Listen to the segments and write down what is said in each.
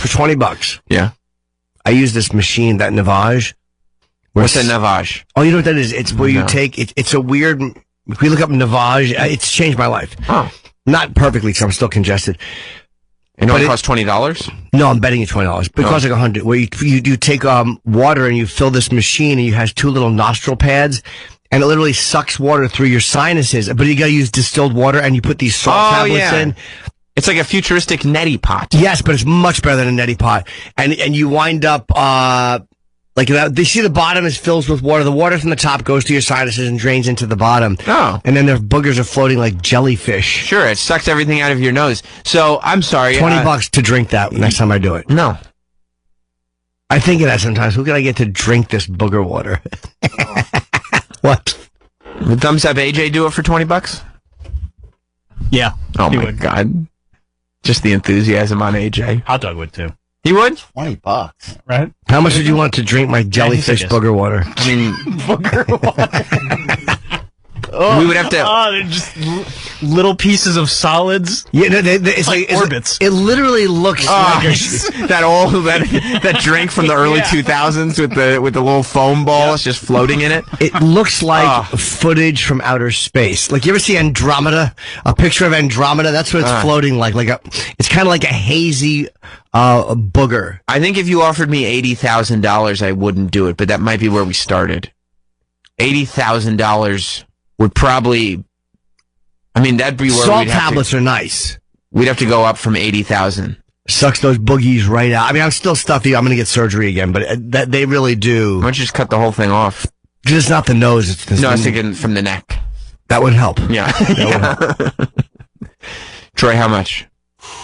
For $20. Yeah. I use this machine, that Navage. What's a Navage? Oh, you know what that is? It's where you take, it's a weird, if we look up Navage, it's changed my life. Oh. Not perfectly, because I'm still congested. And it costs $20? No, I'm betting you $20. But it costs like $100. Where you take water and you fill this machine and you has two little nostril pads. And it literally sucks water through your sinuses. But you gotta use distilled water and you put these salt tablets in. It's like a futuristic neti pot. Yes, but it's much better than a neti pot. And you wind up, like, you see the bottom is filled with water. The water from the top goes to your sinuses and drains into the bottom. Oh. And then their boogers are floating like jellyfish. Sure, it sucks everything out of your nose. So, I'm sorry. $20 to drink that next time I do it. No. I think of that sometimes. Who can I get to drink this booger water? What? Would Thumbs Up AJ do it for $20? Yeah. Oh my God. Just the enthusiasm on AJ. Hot dog would too. He would? $20. Right? How much would you want to drink my jellyfish booger water? I mean, Booger water. we would have to. Oh, they're just little pieces of solids. Yeah, no, it's like orbits. It literally looks like that drink from the early 2000s with the little foam balls just floating in it. It looks like footage from outer space. Like, you ever see Andromeda? A picture of Andromeda? That's what it's floating like. It's kind of like a hazy booger. I think if you offered me $80,000, I wouldn't do it, but that might be where we started. $80,000 would probably, I mean, that'd be where salt tablets are nice. We'd have to go up from 80,000. Sucks those boogies right out. I mean, I'm still stuffy. I'm going to get surgery again, but that they really do. Why don't you just cut the whole thing off? Because it's not the nose. It's the I was thinking from the neck. That would help. Yeah. That would help. Troy, how much?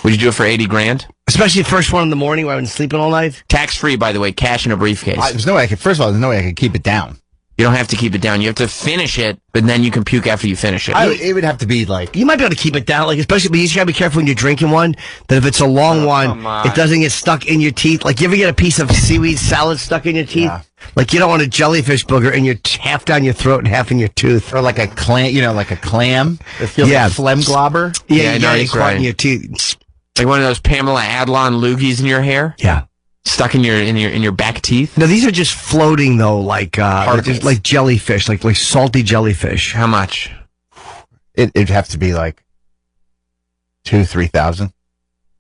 Would you do it for 80 grand? Especially the first one in the morning where I've been sleeping all night. Tax free, by the way, cash in a briefcase. There's no way first of all, there's no way I could keep it down. You don't have to keep it down. You have to finish it, but then you can puke after you finish it. It would have to be like... You might be able to keep it down, like, especially, but you just gotta be careful when you're drinking one, that if it's a long one, it doesn't get stuck in your teeth. Like, you ever get a piece of seaweed salad stuck in your teeth? Yeah. Like, you don't want a jellyfish booger in your half down your throat and half in your tooth. Or like a clam, like a clam. It feels like phlegm globber. Yeah, it's caught in your teeth. Like one of those Pamela Adlon loogies in your hair? Yeah. Stuck in your back teeth? No, these are just floating though, like jellyfish, like salty jellyfish. How much? It'd have to be like 2,000-3,000.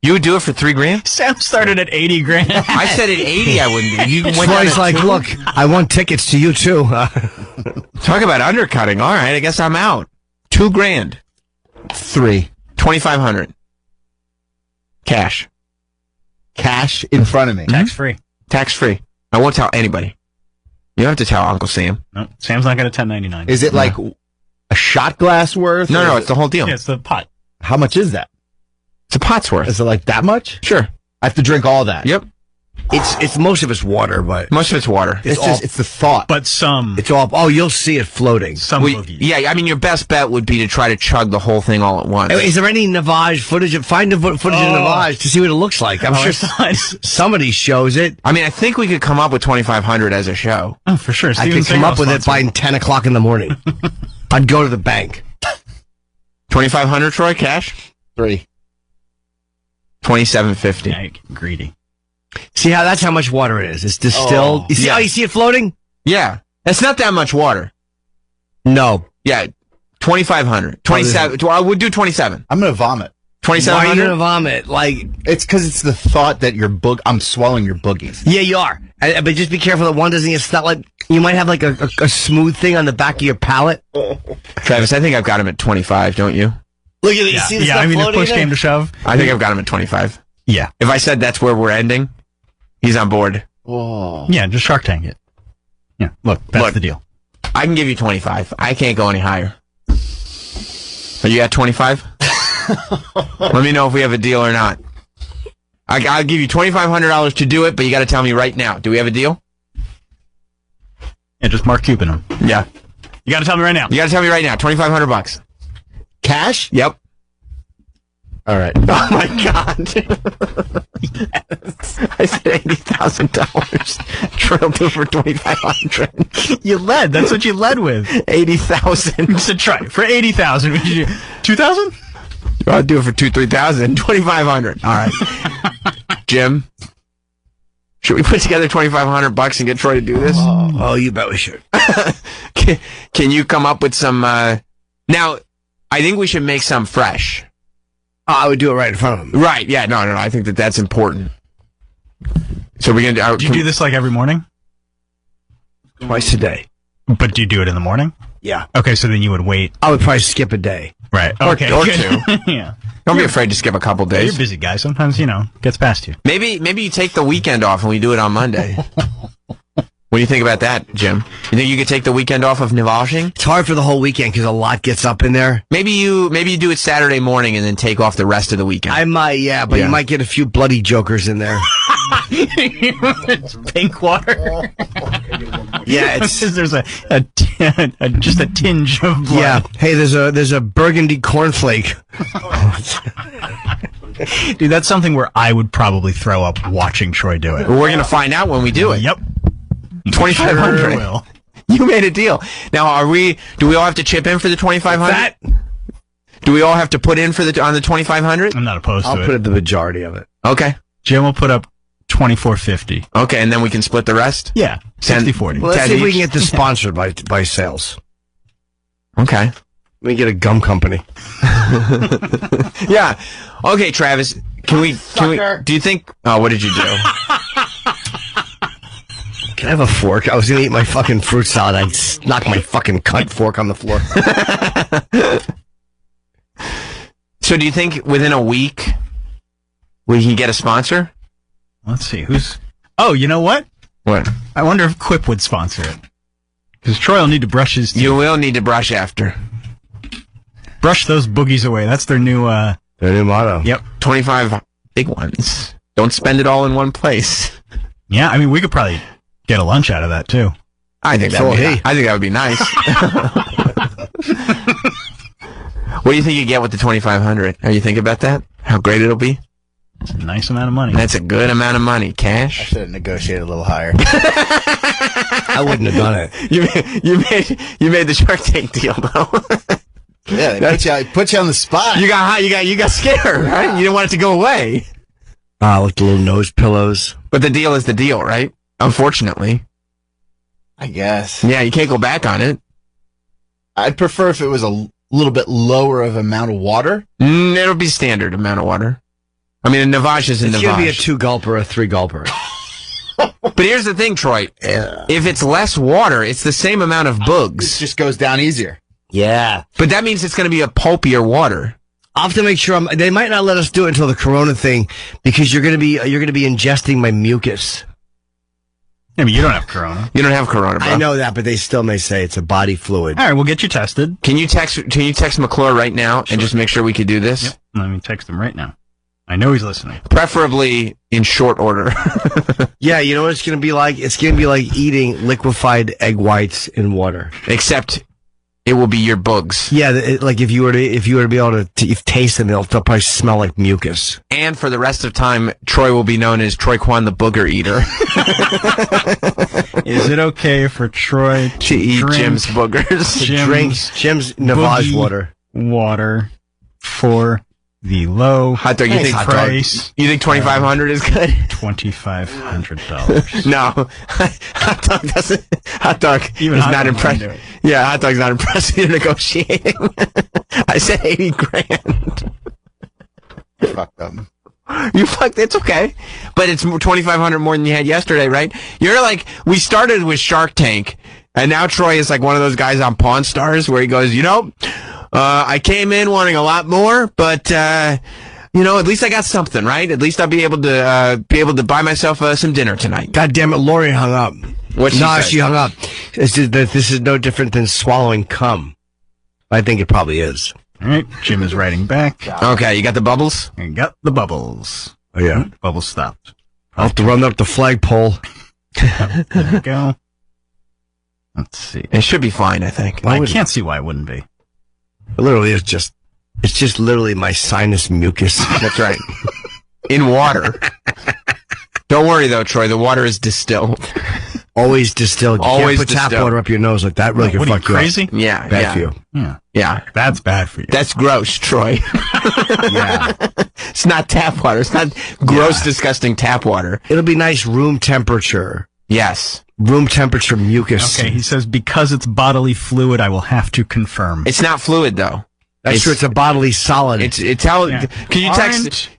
You would do it for $3 grand? Sam started at 80 grand. I said at 80 I wouldn't do. You went Troy's like, look, I want tickets to you too. Talk about undercutting. All right, I guess I'm out. $2 grand. 2,500. Cash in front of me. Tax free. Tax free. I won't tell anybody. You don't have to tell Uncle Sam. No, Sam's not going to 1099. Is it like a shot glass worth? No, it's the whole deal. Yeah, it's the pot. How much is that? It's a pot's worth. Is it like that much? Sure. I have to drink all that. Yep. It's most of it's water, but most of it's water. It's the thought. But some. It's all. Oh, you'll see it floating. Some boogies. Yeah, I mean, your best bet would be to try to chug the whole thing all at once. Is there any Navage footage? Find the footage of Navage to see what it looks like. I'm sure somebody shows it. I mean, I think we could come up with 2,500 as a show. Oh, for sure. I could come up with it by 10 o'clock in the morning. I'd go to the bank. 2,500, Troy, cash? 2750. Yeah, greedy. See that's how much water it is. It's distilled. You see? You see it floating? Yeah, that's not that much water. No. Yeah, 2,500. 27. I would do 27. I'm gonna vomit. 2,700. Why are you gonna vomit? Like, it's because it's the thought that I'm swallowing your boogies. Yeah, you are. But just be careful that one doesn't get stuck. Like, you might have like a smooth thing on the back of your palate. Travis, I think I've got him at 25. Don't you? Look at it. See the stuff I mean, if floating push came to shove. I think I've got him at 25. Yeah. If I said that's where we're ending, he's on board. Whoa. Yeah, just Shark Tank it. Yeah, look, that's the deal. I can give you 25. I can't go any higher. Are you at 25? Let me know if we have a deal or not. I'll give you $2,500 to do it, but you got to tell me right now. Do we have a deal? Yeah, just Mark Cuban him. Yeah. You got to tell me right now. You got to tell me right now. $2,500. Cash? Yep. All right. Oh my God. Yes. I said $80,000. Trail two for 2,500. You led. That's what you led with. 80,000. So try for 80,000. 2,000? I'll do it for 3,000. 2,500. All right. Jim? Should we put together $2,500 and get Troy to do this? Oh, you bet we should. Can you come up with some? Now, I think we should make some fresh. I would do it right in front of him. Right? Yeah. No. I think that's important. So we're gonna. Do you do this like every morning? Twice a day. But do you do it in the morning? Yeah. Okay, so then you would wait. I would probably skip a day. Right. Or Okay. two. Yeah. Don't be afraid to skip a couple days. You're a busy guy. Sometimes, gets past you. Maybe you take the weekend off and we do it on Monday. What do you think about that, Jim? You think you could take the weekend off of Nivashing? It's hard for the whole weekend because a lot gets up in there. Maybe you do it Saturday morning and then take off the rest of the weekend. I might, but you might get a few bloody jokers in there. It's pink water. Yeah, it's there's just a tinge of blood. Yeah. Hey, there's a burgundy cornflake. Dude, that's something where I would probably throw up watching Troy do it. We're going to find out when we do it. Yep. 2,500. Will. You made a deal. Now, do we all have to chip in for the 2,500? Do we all have to put in on the 2,500? I'm not opposed to it. I'll put the majority of it. Okay. Jim will put up $2,450. Okay, and then we can split the rest? Yeah. 60-40. Well, let's see if we each. can get this sponsored by sales. Okay. We get a gum company. Yeah. Okay, Travis. Can we? Do you think? Oh, what did you do? Can I have a fork? I was gonna eat my fucking fruit salad. I knocked my fucking cut fork on the floor. So, do you think within a week we can get a sponsor? Let's see who's. Oh, you know what? What? I wonder if Quip would sponsor it. Because Troy will need to brush his teeth. You will need to brush after. Brush those boogies away. That's their new. Their new motto. Yep. 25 big ones. Don't spend it all in one place. Yeah, I mean, we could probably get a lunch out of that too. I think that would be nice. What do you think you get with the 2,500? Are you thinking about that? How great it'll be? It's a nice amount of money. That's a good amount of money. I Cash. should have negotiated a little higher. I wouldn't have done it. You made the Shark Tank deal though. Yeah, they put you on the spot. You got hot. You got scared, right? You didn't want it to go away. With the little nose pillows. But the deal is the deal, right? Unfortunately. I guess. Yeah, you can't go back on it. I'd prefer if it was a little bit lower of amount of water. It'll be standard amount of water. I mean, a Navash is a Navash. It's going to be a 2-gulper, a 3-gulper. But here's the thing, Troy. If it's less water, it's the same amount of bugs. It just goes down easier. Yeah. But that means it's going to be a pulpier water. I'll have to make sure they might not let us do it until the Corona thing because you're going to be ingesting my mucus. I mean, you don't have Corona. You don't have Corona, bro. I know that, but they still may say it's a body fluid. All right, we'll get you tested. Can you text McClure right now and just make sure we could do this? Yep. Let me text him right now. I know he's listening. Preferably in short order. Yeah, you know what it's going to be like? It's going to be like eating liquefied egg whites in water. Except it will be your bugs. Yeah, like if you were to be able to taste them, they'll probably smell like mucus. And for the rest of time, Troy will be known as Troy Kwan the Booger Eater. Is it okay for Troy to eat Jim's boogers? Jim's Navage water for the low hot dog. You think price? You think 2,500 is good? $2,500. No, Hot dog Even is hot not dog impressed. wouldn't do it. Yeah, Hot dog's not impressed with negotiating. I said 80 grand. Fucked up. You fucked. It's okay, but it's 2,500 more than you had yesterday, right? You're like, we started with Shark Tank, and now Troy is like one of those guys on Pawn Stars where he goes, I came in wanting a lot more, but at least I got something, right? At least I'll be able to buy myself some dinner tonight. God damn it, Lori hung up. She hung up. This is no different than swallowing cum. I think it probably is. All right, Jim is writing back. Okay, you got the bubbles? I got the bubbles. Oh, yeah. Bubbles stopped. I'll have to run up the flagpole. There we go. Let's see. It should be fine, I think. I can't see why it wouldn't be. It literally is just literally my sinus mucus. That's right. In water. Don't worry, though, Troy. The water is distilled. Always distilled. You Always can't put tap distilled. water up your nose like that. Really could What are you, fuck you up. crazy? Yeah. Bad for you. Yeah. Yeah. That's bad for you. That's gross, Troy. Yeah. It's not tap water. It's not gross, disgusting tap water. It'll be nice room temperature. Yes. Room temperature mucus. Okay, he says, because it's bodily fluid, I will have to confirm. It's not fluid, though. That's true. It's a bodily solid. It's how. Yeah.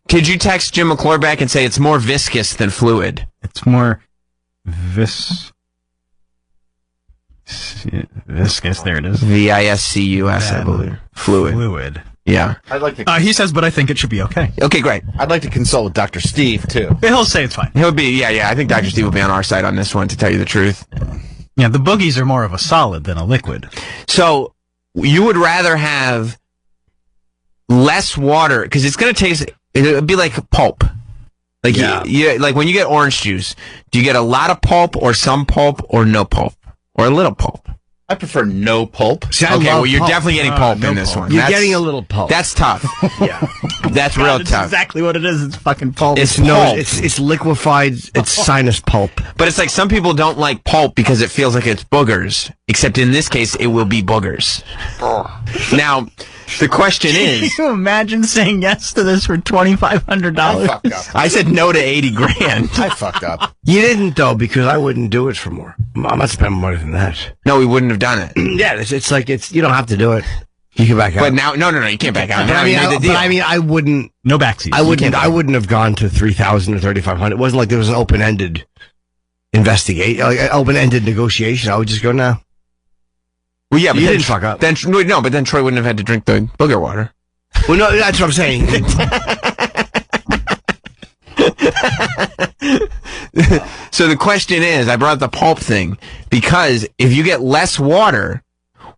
Could you text Jim McClure back and say it's more viscous than fluid? It's more viscous. There it is. VISCUS, I believe. Fluid. Yeah. I'd like to. He says, but I think it should be okay. Okay, great. I'd like to consult with Dr. Steve too. He'll say it's fine. He'll be. Yeah. I think Dr. Steve will be on our side on this one, to tell you the truth. Yeah, the boogies are more of a solid than a liquid. So you would rather have less water, because it's going to taste. It'd be like pulp. Like like when you get orange juice, do you get a lot of pulp or some pulp or no pulp or a little pulp? I prefer no pulp. See, Okay, well, you're pulp. definitely getting pulp in this one. You're getting a little pulp. That's tough. Yeah. That's real That's tough. exactly what it is. It's fucking pulp. It's No, pulp. it's liquefied. It's sinus pulp. But it's like some people don't like pulp because it feels like it's boogers. Except in this case, it will be boogers. Now, the question is... Can you imagine saying yes to this for $2,500? I fucked up. I said no to 80 grand. I fucked up. You didn't, though, because I wouldn't do it for more. I'm not spending more than that. No, we wouldn't have done it. Yeah, it's like, you don't have to do it. You can back out. But now, no, you can't back out. But Now you made the deal. I wouldn't. No backseat. I wouldn't have gone to 3,000 or 3,500. It wasn't like there was an open-ended open-ended negotiation. I would just go now. Well, yeah, but You then, didn't fuck up. But then Troy wouldn't have had to drink the booger water. Well, no, that's what I'm saying. So the question is, I brought up the pulp thing because if you get less water,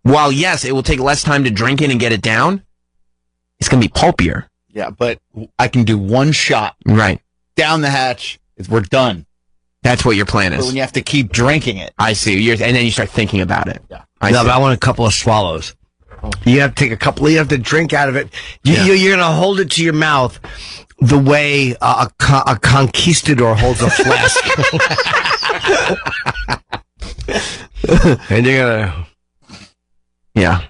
while yes, it will take less time to drink it and get it down, it's going to be pulpier. Yeah, but I can do one shot Right. down the hatch. We're done. That's what your plan But is. when you have to keep drinking it. I see. And then you start thinking about it. Yeah. I No, see. but I want a couple of swallows. You have to take a couple. You have to drink out of it. You're going to hold it to your mouth the way a conquistador holds a flask. And you're gonna. Yeah.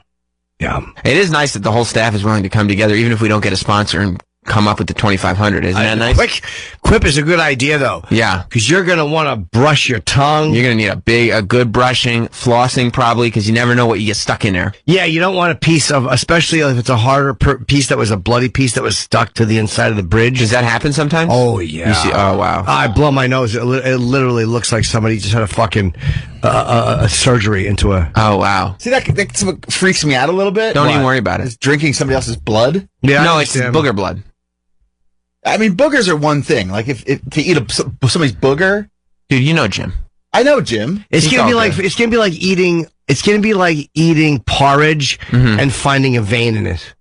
Yeah. It is nice that the whole staff is willing to come together, even if we don't get a sponsor, and come up with the 2,500. Isn't that nice? Quip is a good idea, though. Yeah. Because you're going to want to brush your tongue. You're going to need a good brushing, flossing probably, because you never know what you get stuck in there. Yeah, you don't want a piece of, especially if it's a harder piece that was a bloody piece that was stuck to the inside of the bridge. Does that happen sometimes? Oh, yeah. You see, oh, wow. I blow my nose. It literally looks like somebody just had a fucking a surgery into a... Oh, wow. See, that's what freaks me out a little bit. Don't even worry about it. Is drinking somebody else's blood. Yeah, No, it's booger blood. I mean, boogers are one thing. Like, if to eat somebody's booger... Dude, you know Jim. I know, Jim. It's He's gonna be all like good. it's gonna be like eating porridge and finding a vein in it.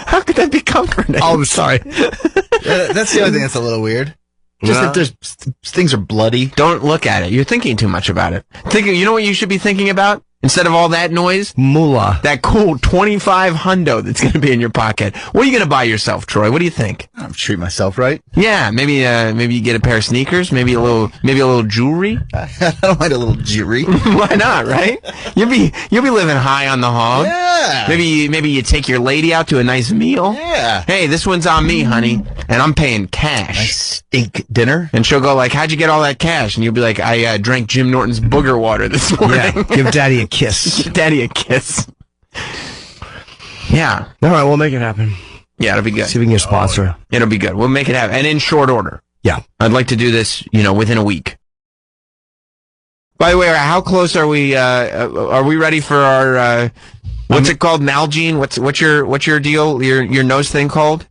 How could that be comforting? Oh, I'm sorry. That's the other thing that's a little weird. Just Yeah. that there's things are bloody. Don't look at it. You're thinking too much about it. You know what you should be thinking about? Instead of all that noise? Moolah. That cool 25 hundo that's going to be in your pocket. What are you going to buy yourself, Troy? What do you think? I'm treat myself right. Yeah, maybe you get a pair of sneakers, maybe a little jewelry. I don't mind a little jewelry. Why not, right? You'll be living high on the hog. Yeah. Maybe you take your lady out to a nice meal. Yeah. Hey, this one's on me, honey, and I'm paying cash. Nice steak dinner. And she'll go like, "How'd you get all that cash?" And you'll be like, "I drank Jim Norton's booger water this morning." Yeah, give Daddy a kiss. Give Daddy a kiss. Yeah. All right, we'll make it happen. Yeah, it'll be good. See if we can get a sponsor. It'll be good. We'll make it happen. And in short order. Yeah. I'd like to do this, within a week. By the way, how close are we ready for our, what's it called? Nalgene? What's your deal? Your nose thing called?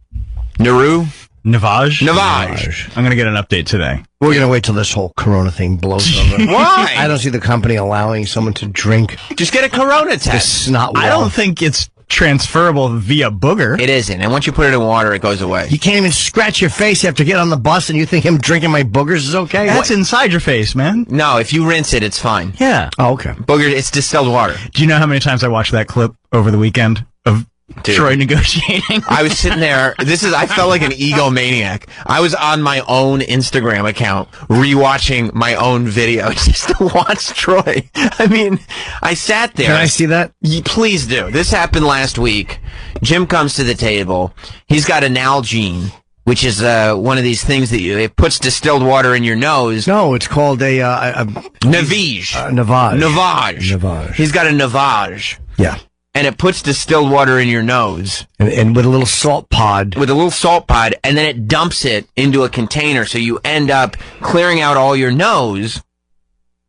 Naru? Navage? Navage. I'm going to get an update today. We're going to wait till this whole Corona thing blows over. Why? I don't see the company allowing someone to drink Just get a Corona the test. snot I wall. don't think it's transferable via booger. It isn't. And once you put it in water, it goes away. You can't even scratch your face after getting on the bus and you think him drinking my boogers is okay? That's inside your face, man. No, if you rinse it, it's fine. Yeah. Oh, okay. Booger, it's distilled water. Do you know how many times I watched that clip over the weekend of Dude. Troy negotiating. I was sitting there. I felt like an egomaniac. I was on my own Instagram account rewatching my own video just to watch Troy. I mean, I sat there. Can I see that? Please do. This happened last week. Jim comes to the table. He's got an Nalgene, which is one of these things that it puts distilled water in your nose. No, it's called a Navage. Navage. Navage. He's got a Navage. Yeah. And it puts distilled water in your nose. And with a little salt pod. With a little salt pod, and then it dumps it into a container, so you end up clearing out all your nose,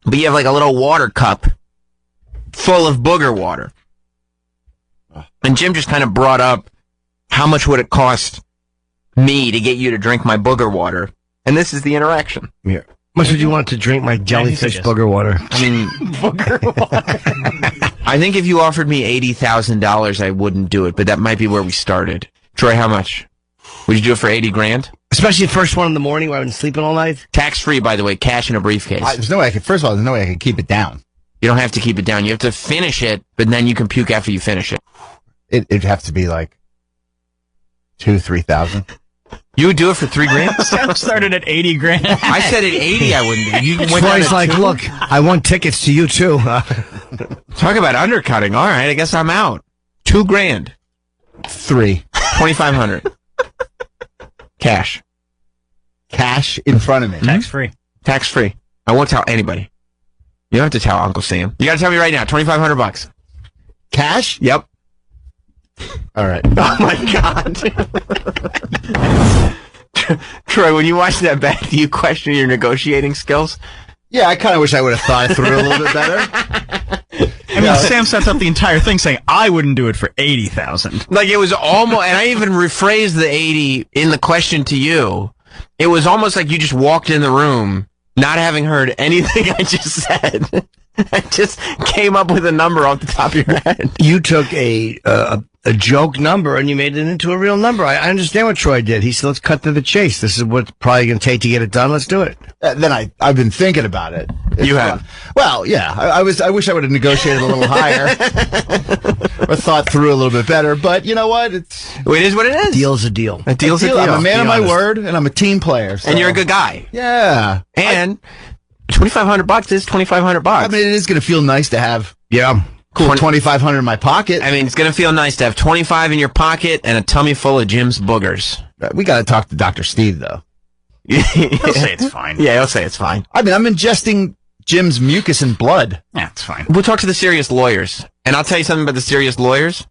but you have like a little water cup full of booger water. And Jim just kind of brought up, how much would it cost me to get you to drink my booger water? And this is the interaction. Yeah. How much would you want to drink my jellyfish booger water? I mean, booger water. I think if you offered me $80,000, I wouldn't do it, but that might be where we started. Troy, how much? Would you do it for 80 grand? Especially the first one in the morning where I've been sleeping all night. Tax-free, by the way, cash in a briefcase. There's no way first of all, there's no way I can keep it down. You don't have to keep it down. You have to finish it, but then you can puke after you finish it. It'd have to be like 2,000-3,000. You would do it for 3 grand? Sam started at 80 grand. I said at 80 I wouldn't do. You went Troy's like, look, I want tickets to you too. Talk about undercutting. All right, I guess I'm out. 2 grand. 3. 2,500. Cash. Cash in front of me. Tax-free. Tax-free. I won't tell anybody. You don't have to tell Uncle Sam. You got to tell me right now. $2,500. Cash? Yep. All right. Oh my God. Troy, when you watch that back, do you question your negotiating skills? Yeah, I kind of wish I would have thought it through a little bit better. I mean, Sam sets up the entire thing saying, I wouldn't do it for 80,000. Like, it was almost, and I even rephrased the 80 in the question to you. It was almost like you just walked in the room, not having heard anything I just said. I just came up with a number off the top of your head. You took a joke number and you made it into a real number. I understand what Troy did. He said, let's cut to the chase. This is what's probably going to take to get it done. Let's do it. Then I've been thinking about it. You have? Well, yeah. I wish I would have negotiated a little higher or thought through a little bit better. But you know what? It is what it is. Deal's a deal. A deal's a deal. I'm a man of my word, and I'm a team player. So. And you're a good guy. Yeah. And $2,500 is $2,500. I mean, it is going to feel nice to have. Yeah. Cool, $2,500 in my pocket. I mean, it's going to feel nice to have 25 in your pocket and a tummy full of Jim's boogers. We got to talk to Dr. Steve, though. He'll say it's fine. Yeah, he'll say it's fine. I mean, I'm ingesting Jim's mucus and blood. Yeah, it's fine. We'll talk to the serious lawyers. And I'll tell you something about the serious lawyers.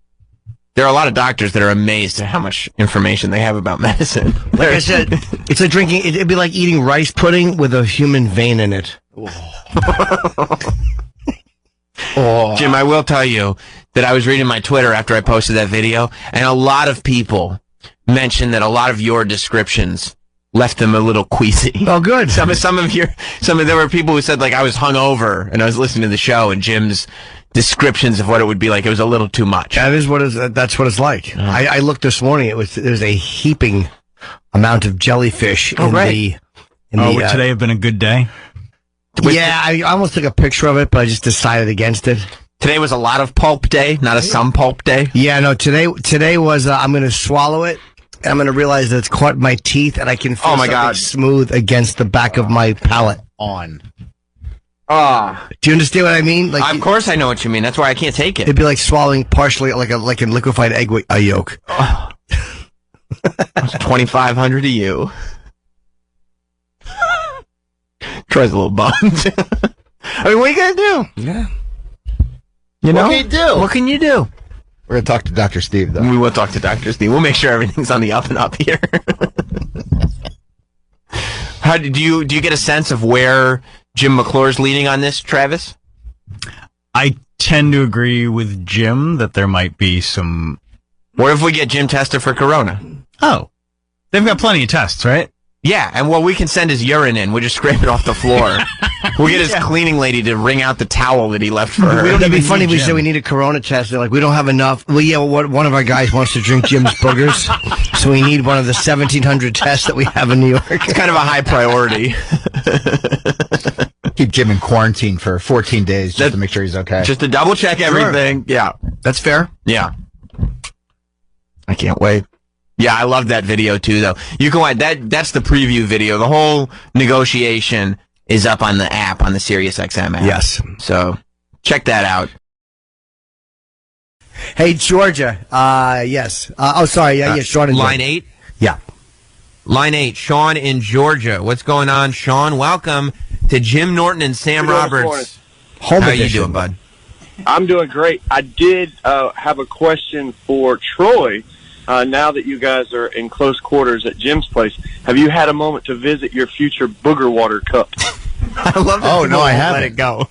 There are a lot of doctors that are amazed at how much information they have about medicine. Like I said, it's like drinking, it'd be like eating rice pudding with a human vein in it. Oh. Jim, I will tell you that I was reading my Twitter after I posted that video, and a lot of people mentioned that a lot of your descriptions left them a little queasy. Oh, good. There were people who said, like, I was hungover and I was listening to the show, and Jim's descriptions of what it would be like, it was a little too much. That's what it's like. I looked this morning. There's a heaping amount of jellyfish in the. Would today have been a good day? Yeah, I almost took a picture of it, but I just decided against it. Today was a lot of pulp day, not a some pulp day. Yeah, no. Today was I'm going to swallow it. And I'm going to realize that it's caught my teeth, and I can feel something smooth against the back of my palate. Do you understand what I mean? Like, of course I know what you mean. That's why I can't take it. It'd be like swallowing partially like a liquefied egg yolk. That's $2,500 to you. Troy's a little bummed. I mean, what are you gonna do? Yeah. You know? What can you do? What can you do? We're gonna talk to Dr. Steve, though. We will talk to Dr. Steve. We'll make sure everything's on the up and up here. How do you get a sense of where Jim McClure's leaning on this, Travis? I tend to agree with Jim that there might be some. What if we get Jim tested for corona? Oh, they've got plenty of tests, right? Yeah, and we can send his urine in. We'll just scrape it off the floor. We'll get his cleaning lady to wring out the towel that he left for her. It'd be funny if we said we need a corona test. They're like, we don't have enough. Well, yeah, one of our guys wants to drink Jim's boogers, so we need one of the 1,700 tests that we have in New York. It's kind of a high priority. Keep Jim in quarantine for 14 days just to make sure he's okay. Just to double check everything. Sure. Yeah. That's fair. Yeah. I can't wait. Yeah, I love that video too, though. You can watch that. That's the preview video. The whole negotiation is up on the app, on the SiriusXM app. Yes. So check that out. Hey, Georgia. Yes. Sorry. Yeah, Sean in Line Georgia. 8? Yeah. Line 8, Sean in Georgia. What's going on, Sean? Welcome to Jim Norton and Sam Roberts. Home How edition. you doing, bud? I'm doing great. I did have a question for Troy. Now that you guys are in close quarters at Jim's place, have you had a moment to visit your future booger water cup? I love that. Oh, no, I haven't. Let it go.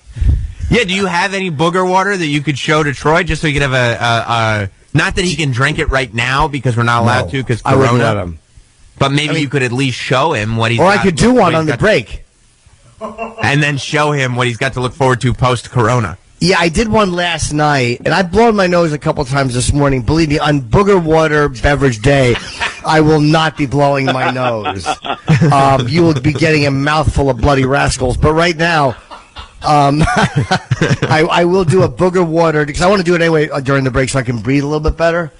Yeah, do you have any booger water that you could show to Troy just so he could have a not that he can drink it right now because we're not allowed to because I Corona. wouldn't let him. But maybe you could at least show him what he's Or got. I could do one on the break. And then show him what he's got to look forward to post-Corona. Yeah, I did one last night, and I've blown my nose a couple times this morning. Believe me, on Booger Water Beverage Day, I will not be blowing my nose. You will be getting a mouthful of bloody rascals. But right now, I will do a Booger Water, because I want to do it anyway during the break so I can breathe a little bit better.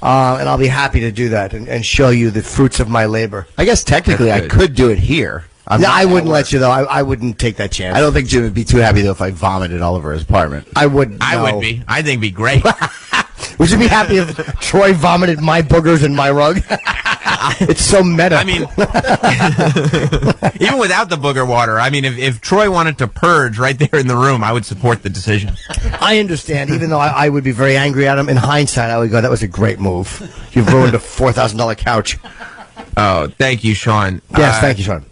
And I'll be happy to do that and show you the fruits of my labor. I guess technically I could do it here. I wouldn't let you, though. I wouldn't take that chance. I don't think Jim would be too happy, though, if I vomited all over his apartment. I wouldn't. I would be. I think it'd be great. Would you be happy if Troy vomited my boogers in my rug? It's so meta. I mean, even without the booger water, I mean, if Troy wanted to purge right there in the room, I would support the decision. I understand, even though I would be very angry at him. In hindsight, I would go, that was a great move. You've ruined a $4,000 couch. Oh, thank you, Sean. Yes, thank you, Sean.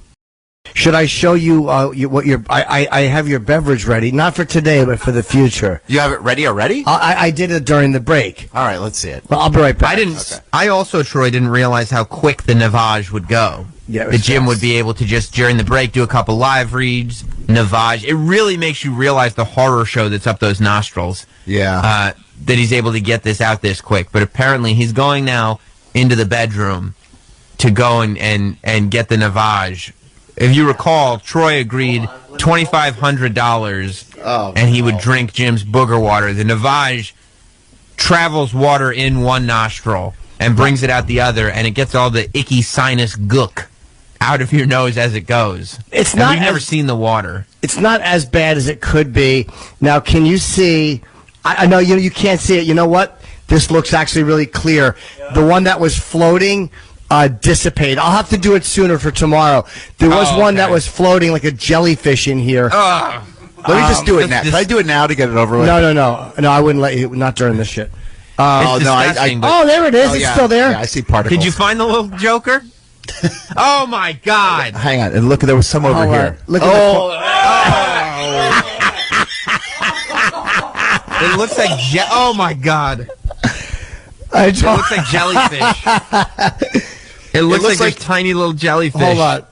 Should I show you what your? I have your beverage ready, not for today, but for the future. You have it ready already? I did it during the break. All right, let's see it. Well, I'll be right back. I didn't. Okay. I also, Troy, didn't realize how quick the Navage would go. Yeah, the Jim fast. would be able to just during the break do a couple live reads. Navage. It really makes you realize the horror show that's up those nostrils. Yeah. That he's able to get this out this quick, but apparently he's going now into the bedroom to go and get the Navage. If you recall, Troy agreed $2,500, and he would drink Jim's booger water. The Navage travels water in one nostril and brings it out the other, and it gets all the icky sinus gook out of your nose as it goes. It's and not. We've never seen the water. It's not as bad as it could be. Now, can you see? I know you can't see it. You know what? This looks actually really clear. The one that was floating. Dissipate. I'll have to do it sooner for tomorrow. There was one that was floating like a jellyfish in here. Let me just do it now. Can I do it now to get it over with? No, I wouldn't let you. Not during this shit. It's disgusting, but- Oh, there it is. It's still there. Yeah, I see particles. Did you find the little joker? Oh my God! Hang on, and look, there was some over Hold on. here. Look at It looks like oh my God! it looks like jellyfish. It looks like like there's tiny little jellyfish. Hold on.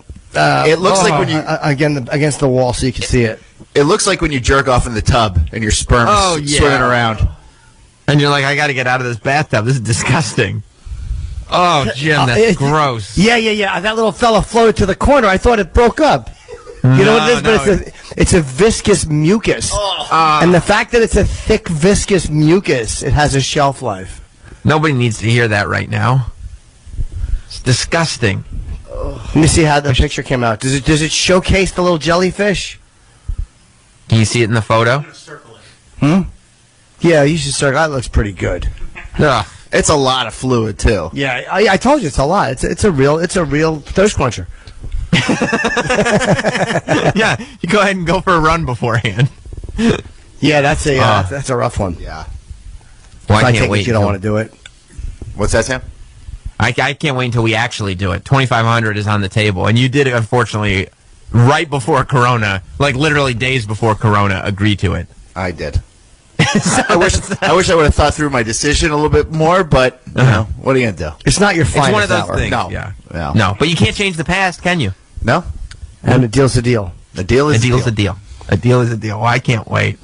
It looks like when you against the wall, so you can see it. It looks like when you jerk off in the tub and your sperm is swimming around. And you're like, I got to get out of this bathtub. This is disgusting. Oh, Jim, that's gross. Yeah. That little fella floated to the corner. I thought it broke up. You know what it is? But it's a viscous mucus. And the fact that it's a thick, viscous mucus, it has a shelf life. Nobody needs to hear that right now. It's disgusting. Let me see how the picture came out. Does it showcase the little jellyfish? Can you see it in the photo? Yeah, you should start. That looks pretty good. Ugh. It's a lot of fluid too. Yeah, I told you it's a lot. It's a real thirst quencher. Yeah, you go ahead and go for a run beforehand. Yeah, that's a rough one. Yeah. Well, I take can't wait. it you don't want to do it. What's that, Sam? I can't wait until we actually do it. $2,500 is on the table, and you did it, unfortunately, right before Corona, like literally days before Corona. Agree to it. I did. I wish I would have thought through my decision a little bit more, but you know, what are you gonna do? It's not your finest It's one of those hour. things. No. Yeah. No. No, but you can't change the past, can you? No. And the deal's a deal. The deal is A deal's a deal. A deal is a deal. Oh, I can't wait.